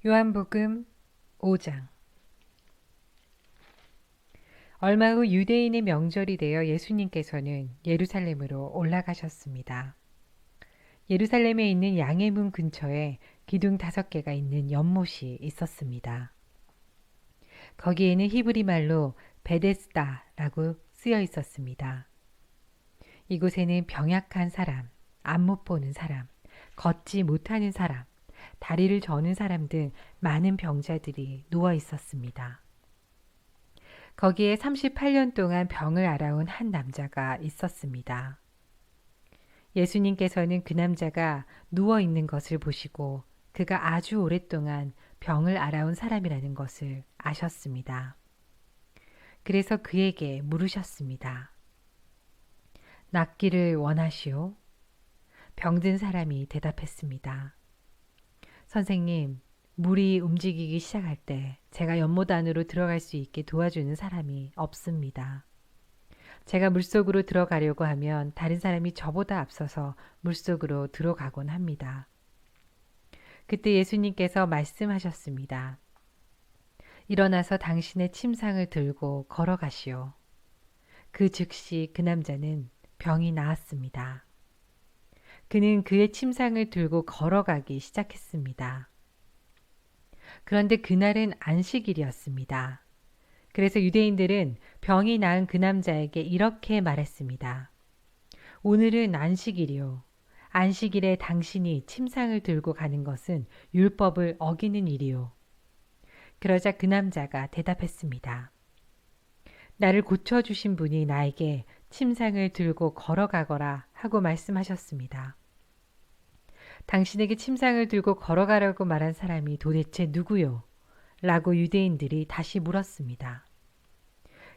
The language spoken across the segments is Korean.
요한복음 5장. 얼마 후 유대인의 명절이 되어 예수님께서는 예루살렘으로 올라가셨습니다. 예루살렘에 있는 양의 문 근처에 기둥 5개가 있는 연못이 있었습니다. 거기에는 히브리 말로 베데스다라고 쓰여 있었습니다. 이곳에는 병약한 사람, 안 못 보는 사람, 걷지 못하는 사람, 다리를 저는 사람 등 많은 병자들이 누워 있었습니다. 거기에 38년 동안 병을 앓아온 한 남자가 있었습니다. 예수님께서는 그 남자가 누워 있는 것을 보시고 그가 아주 오랫동안 병을 앓아온 사람이라는 것을 아셨습니다. 그래서 그에게 물으셨습니다. 낫기를 원하시오? 병든 사람이 대답했습니다. 선생님, 물이 움직이기 시작할 때 제가 연못 안으로 들어갈 수 있게 도와주는 사람이 없습니다. 제가 물속으로 들어가려고 하면 다른 사람이 저보다 앞서서 물속으로 들어가곤 합니다. 그때 예수님께서 말씀하셨습니다. 일어나서 당신의 침상을 들고 걸어가시오. 그 즉시 그 남자는 병이 나았습니다. 그는 그의 침상을 들고 걸어가기 시작했습니다. 그런데 그날은 안식일이었습니다. 그래서 유대인들은 병이 나은 그 남자에게 이렇게 말했습니다. 오늘은 안식일이요. 안식일에 당신이 침상을 들고 가는 것은 율법을 어기는 일이요. 그러자 그 남자가 대답했습니다. 나를 고쳐주신 분이 나에게 침상을 들고 걸어가거라 하고 말씀하셨습니다. 당신에게 침상을 들고 걸어가라고 말한 사람이 도대체 누구요? 라고 유대인들이 다시 물었습니다.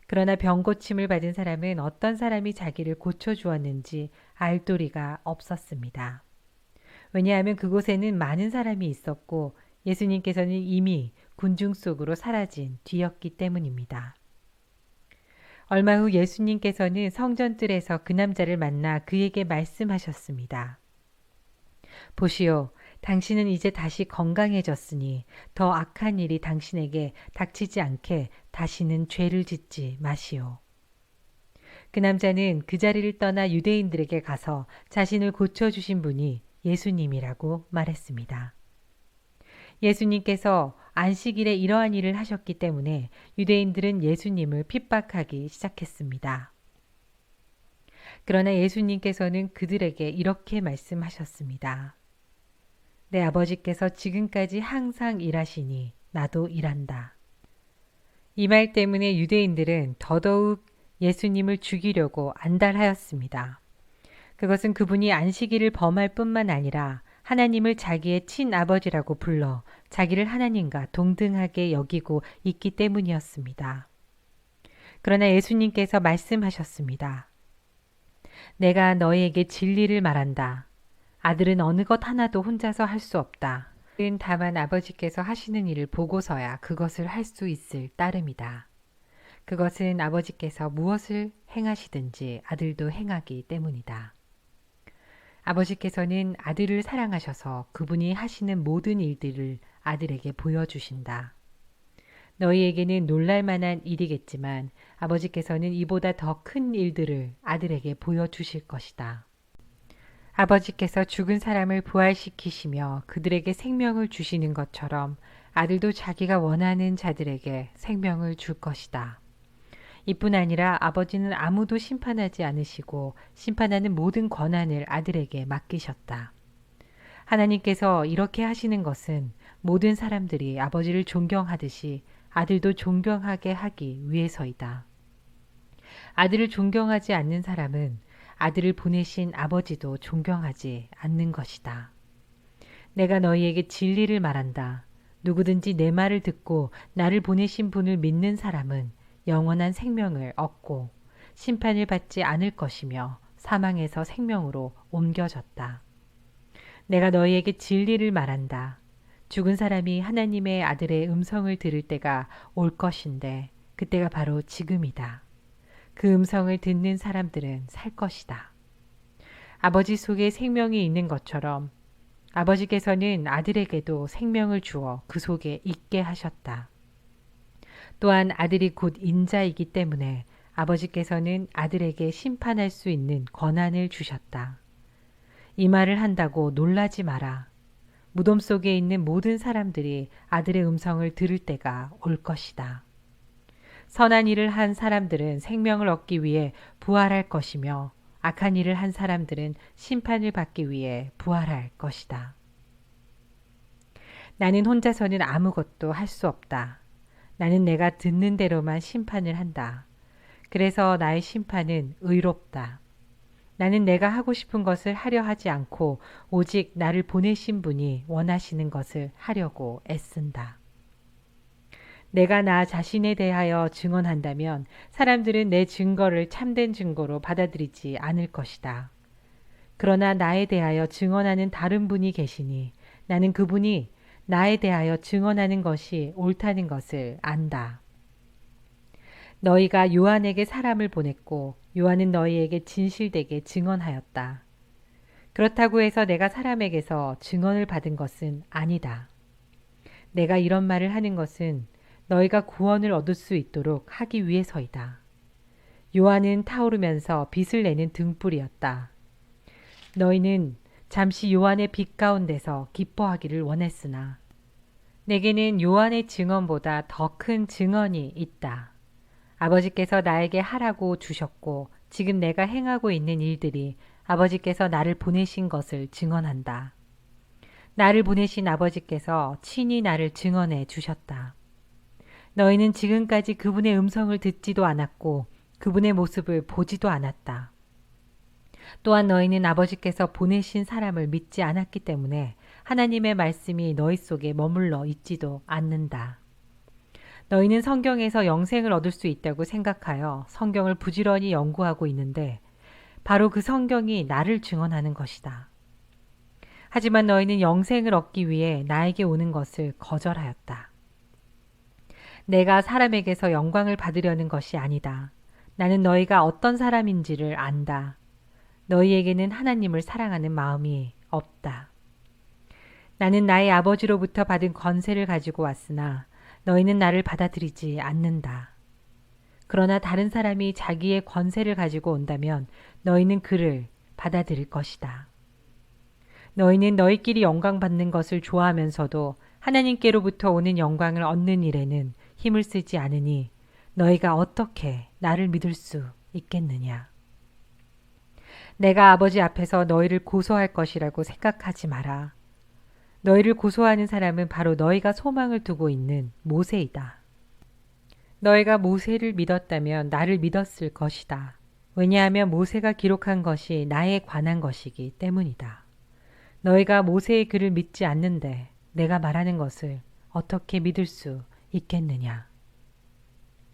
그러나 병 고침을 받은 사람은 어떤 사람이 자기를 고쳐주었는지 알 도리가 없었습니다. 왜냐하면 그곳에는 많은 사람이 있었고 예수님께서는 이미 군중 속으로 사라진 뒤였기 때문입니다. 얼마 후 예수님께서는 성전뜰에서 그 남자를 만나 그에게 말씀하셨습니다. 보시오, 당신은 이제 다시 건강해졌으니 더 악한 일이 당신에게 닥치지 않게 다시는 죄를 짓지 마시오. 그 남자는 그 자리를 떠나 유대인들에게 가서 자신을 고쳐주신 분이 예수님이라고 말했습니다. 예수님께서 안식일에 이러한 일을 하셨기 때문에 유대인들은 예수님을 핍박하기 시작했습니다. 그러나 예수님께서는 그들에게 이렇게 말씀하셨습니다. 내 아버지께서 지금까지 항상 일하시니 나도 일한다. 이 말 때문에 유대인들은 더더욱 예수님을 죽이려고 안달하였습니다. 그것은 그분이 안식일을 범할 뿐만 아니라 하나님을 자기의 친아버지라고 불러 자기를 하나님과 동등하게 여기고 있기 때문이었습니다. 그러나 예수님께서 말씀하셨습니다. 내가 너희에게 진리를 말한다. 아들은 어느 것 하나도 혼자서 할 수 없다. 다만 아버지께서 하시는 일을 보고서야 그것을 할 수 있을 따름이다. 그것은 아버지께서 무엇을 행하시든지 아들도 행하기 때문이다. 아버지께서는 아들을 사랑하셔서 그분이 하시는 모든 일들을 아들에게 보여주신다. 너희에게는 놀랄만한 일이겠지만 아버지께서는 이보다 더 큰 일들을 아들에게 보여주실 것이다. 아버지께서 죽은 사람을 부활시키시며 그들에게 생명을 주시는 것처럼 아들도 자기가 원하는 자들에게 생명을 줄 것이다. 이뿐 아니라 아버지는 아무도 심판하지 않으시고 심판하는 모든 권한을 아들에게 맡기셨다. 하나님께서 이렇게 하시는 것은 모든 사람들이 아버지를 존경하듯이 아들도 존경하게 하기 위해서이다. 아들을 존경하지 않는 사람은 아들을 보내신 아버지도 존경하지 않는 것이다. 내가 너희에게 진리를 말한다. 누구든지 내 말을 듣고 나를 보내신 분을 믿는 사람은 영원한 생명을 얻고 심판을 받지 않을 것이며 사망에서 생명으로 옮겨졌다. 내가 너희에게 진리를 말한다. 죽은 사람이 하나님의 아들의 음성을 들을 때가 올 것인데 그때가 바로 지금이다. 그 음성을 듣는 사람들은 살 것이다. 아버지 속에 생명이 있는 것처럼 아버지께서는 아들에게도 생명을 주어 그 속에 있게 하셨다. 또한 아들이 곧 인자이기 때문에 아버지께서는 아들에게 심판할 수 있는 권한을 주셨다. 이 말을 한다고 놀라지 마라. 무덤 속에 있는 모든 사람들이 아들의 음성을 들을 때가 올 것이다. 선한 일을 한 사람들은 생명을 얻기 위해 부활할 것이며 악한 일을 한 사람들은 심판을 받기 위해 부활할 것이다. 나는 혼자서는 아무것도 할 수 없다. 나는 내가 듣는 대로만 심판을 한다. 그래서 나의 심판은 의롭다. 나는 내가 하고 싶은 것을 하려 하지 않고 오직 나를 보내신 분이 원하시는 것을 하려고 애쓴다. 내가 나 자신에 대하여 증언한다면 사람들은 내 증거를 참된 증거로 받아들이지 않을 것이다. 그러나 나에 대하여 증언하는 다른 분이 계시니 나는 그분이 나에 대하여 증언하는 것이 옳다는 것을 안다. 너희가 요한에게 사람을 보냈고 요한은 너희에게 진실되게 증언하였다. 그렇다고 해서 내가 사람에게서 증언을 받은 것은 아니다. 내가 이런 말을 하는 것은 너희가 구원을 얻을 수 있도록 하기 위해서이다. 요한은 타오르면서 빛을 내는 등불이었다. 너희는 잠시 요한의 빛 가운데서 기뻐하기를 원했으나 내게는 요한의 증언보다 더 큰 증언이 있다. 아버지께서 나에게 하라고 주셨고 지금 내가 행하고 있는 일들이 아버지께서 나를 보내신 것을 증언한다. 나를 보내신 아버지께서 친히 나를 증언해 주셨다. 너희는 지금까지 그분의 음성을 듣지도 않았고 그분의 모습을 보지도 않았다. 또한 너희는 아버지께서 보내신 사람을 믿지 않았기 때문에 하나님의 말씀이 너희 속에 머물러 있지도 않는다. 너희는 성경에서 영생을 얻을 수 있다고 생각하여 성경을 부지런히 연구하고 있는데 바로 그 성경이 나를 증언하는 것이다. 하지만 너희는 영생을 얻기 위해 나에게 오는 것을 거절하였다. 내가 사람에게서 영광을 받으려는 것이 아니다. 나는 너희가 어떤 사람인지를 안다. 너희에게는 하나님을 사랑하는 마음이 없다. 나는 나의 아버지로부터 받은 권세를 가지고 왔으나 너희는 나를 받아들이지 않는다. 그러나 다른 사람이 자기의 권세를 가지고 온다면 너희는 그를 받아들일 것이다. 너희는 너희끼리 영광 받는 것을 좋아하면서도 하나님께로부터 오는 영광을 얻는 일에는 힘을 쓰지 않으니 너희가 어떻게 나를 믿을 수 있겠느냐. 내가 아버지 앞에서 너희를 고소할 것이라고 생각하지 마라. 너희를 고소하는 사람은 바로 너희가 소망을 두고 있는 모세이다. 너희가 모세를 믿었다면 나를 믿었을 것이다. 왜냐하면 모세가 기록한 것이 나에 관한 것이기 때문이다. 너희가 모세의 글을 믿지 않는데 내가 말하는 것을 어떻게 믿을 수 있겠느냐.